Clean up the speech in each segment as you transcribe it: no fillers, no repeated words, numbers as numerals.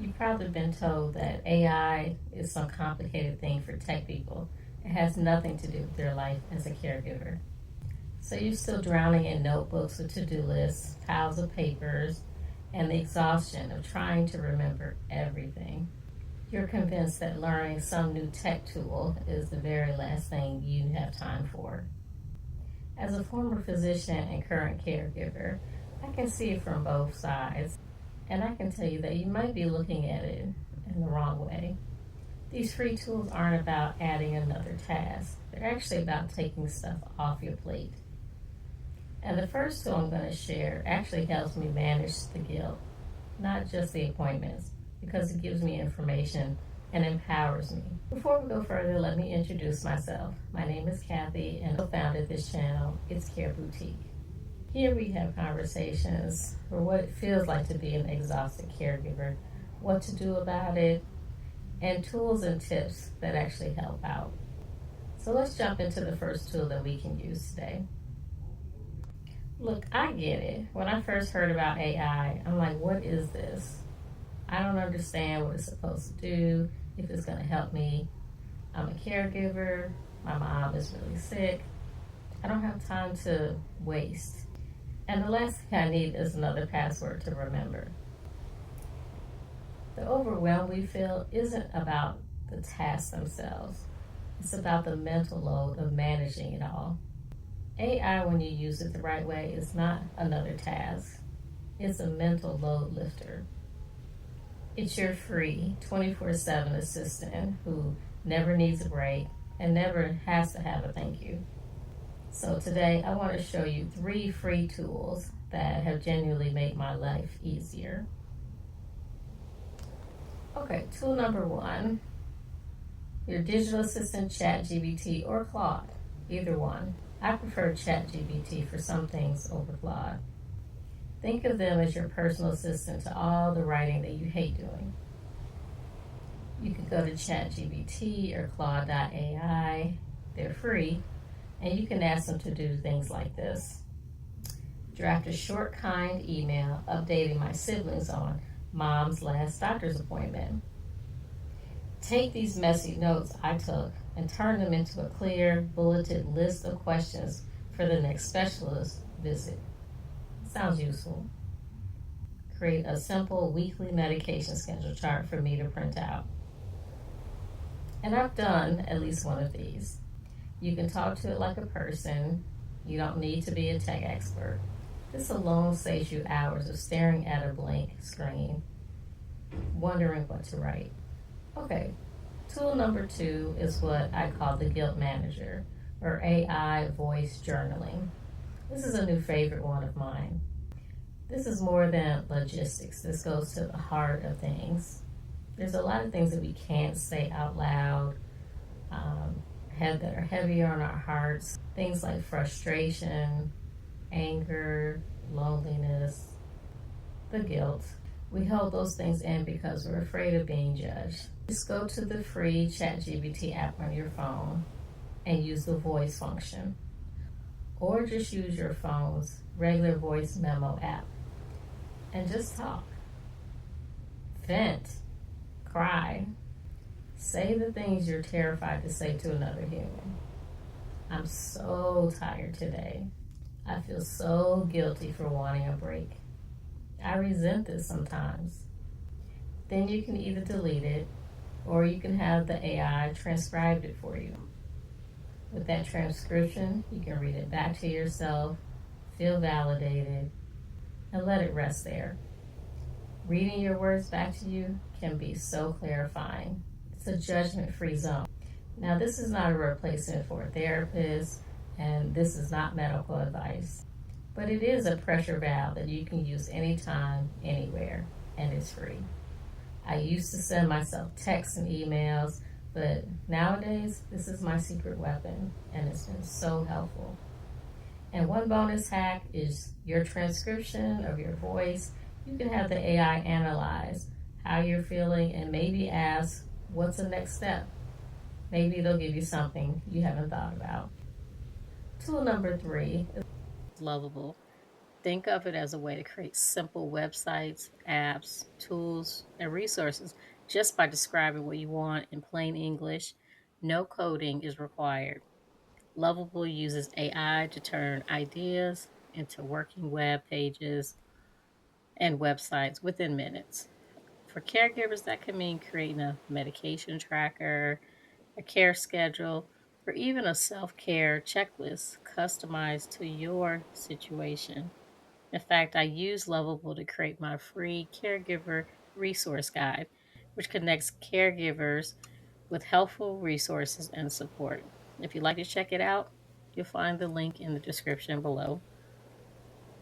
You've probably been told that AI is some complicated thing for tech people. It has nothing to do with their life as a caregiver. So you're still drowning in notebooks with to-do lists, piles of papers, and the exhaustion of trying to remember everything. You're convinced that learning some new tech tool is the very last thing you have time for. As a former physician and current caregiver, I can see it from both sides, and I can tell you that you might be looking at it in the wrong way. These free tools aren't about adding another task. They're actually about taking stuff off your plate. And the first tool I'm going to share actually helps me manage the guilt, not just the appointments, because it gives me information and empowers me. Before we go further, let me introduce myself. My name is Kathy, and I founded this channel, It's Care Boutique. Here we have conversations for what it feels like to be an exhausted caregiver, what to do about it, and tools and tips that actually help out. So let's jump into the first tool that we can use today. Look, I get it. When I first heard about AI, I'm like, what is this? I don't understand what it's supposed to do, if it's going to help me. I'm a caregiver. My mom is really sick. I don't have time to waste. And the last thing I need is another password to remember. The overwhelm we feel isn't about the tasks themselves. It's about the mental load of managing it all. AI, when you use it the right way, is not another task. It's a mental load lifter. It's your free 24/7 assistant who never needs a break and never has to have a thank you. So today I want to show you 3 free tools that have genuinely made my life easier. Okay, tool number 1, your digital assistant ChatGPT or Claude, either one. I prefer ChatGPT for some things over Claude. Think of them as your personal assistant to all the writing that you hate doing. You can go to ChatGPT or Claude.ai. They're free, and you can ask them to do things like this. Draft a short, kind email updating my siblings on mom's last doctor's appointment. Take these messy notes I took and turn them into a clear, bulleted list of questions for the next specialist visit. Sounds useful. Create a simple weekly medication schedule chart for me to print out. And I've done at least one of these. You can talk to it like a person. You don't need to be a tech expert. This alone saves you hours of staring at a blank screen, wondering what to write. Okay, tool number 2 is what I call the guilt manager, or AI voice journaling. This is a new favorite one of mine. This is more than logistics. This goes to the heart of things. There's a lot of things that we can't say out loud, that are heavier on our hearts. Things like frustration, anger, loneliness, the guilt. We hold those things in because we're afraid of being judged. Just go to the free ChatGPT app on your phone and use the voice function. Or just use your phone's regular voice memo app and just talk. Vent. Cry. Say the things you're terrified to say to another human. I'm so tired today. I feel so guilty for wanting a break. I resent this sometimes. Then you can either delete it or you can have the AI transcribe it for you. With that transcription, you can read it back to yourself, feel validated, and let it rest there. Reading your words back to you can be so clarifying. It's a judgment-free zone. Now, this is not a replacement for a therapist, and this is not medical advice, but it is a pressure valve that you can use anytime, anywhere, and it's free. I used to send myself texts and emails, but nowadays, this is my secret weapon, and it's been so helpful. And one bonus hack is your transcription of your voice. You can have the AI analyze how you're feeling and maybe ask, what's the next step? Maybe they'll give you something you haven't thought about. Tool number 3 is lovable. Think of it as a way to create simple websites, apps, tools, and resources just by describing what you want in plain English. No coding is required. Lovable uses AI to turn ideas into working web pages and websites within minutes. For caregivers, that can mean creating a medication tracker, a care schedule, or even a self care checklist customized to your situation. In fact, I use Lovable to create my free caregiver resource guide, which connects caregivers with helpful resources and support. If you'd like to check it out, you'll find the link in the description below.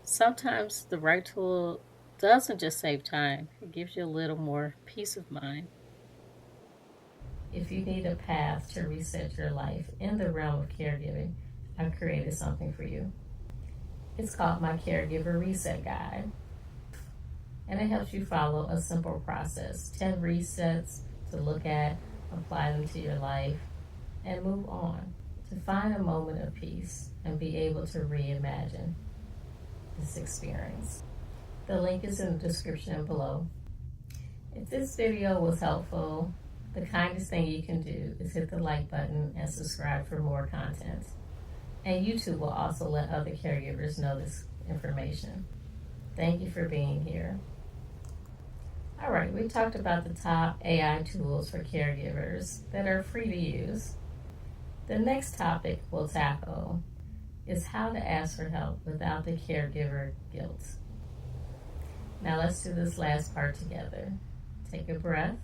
Sometimes the right tool doesn't just save time, it gives you a little more peace of mind. If you need a path to reset your life in the realm of caregiving, I've created something for you. It's called my Caregiver Reset Guide, and it helps you follow a simple process 10 resets to look at, apply them to your life, and move on to find a moment of peace and be able to reimagine this experience. The link is in the description below. If this video was helpful, the kindest thing you can do is hit the like button and subscribe for more content. And YouTube will also let other caregivers know this information. Thank you for being here. All right, we talked about the top AI tools for caregivers that are free to use. The next topic we'll tackle is how to ask for help without the caregiver guilt. Now let's do this last part together. Take a breath,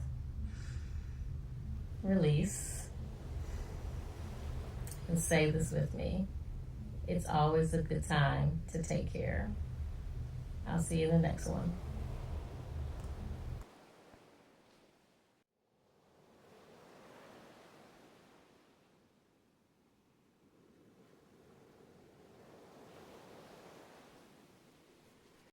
release, and say this with me. It's always a good time to take care. I'll see you in the next one.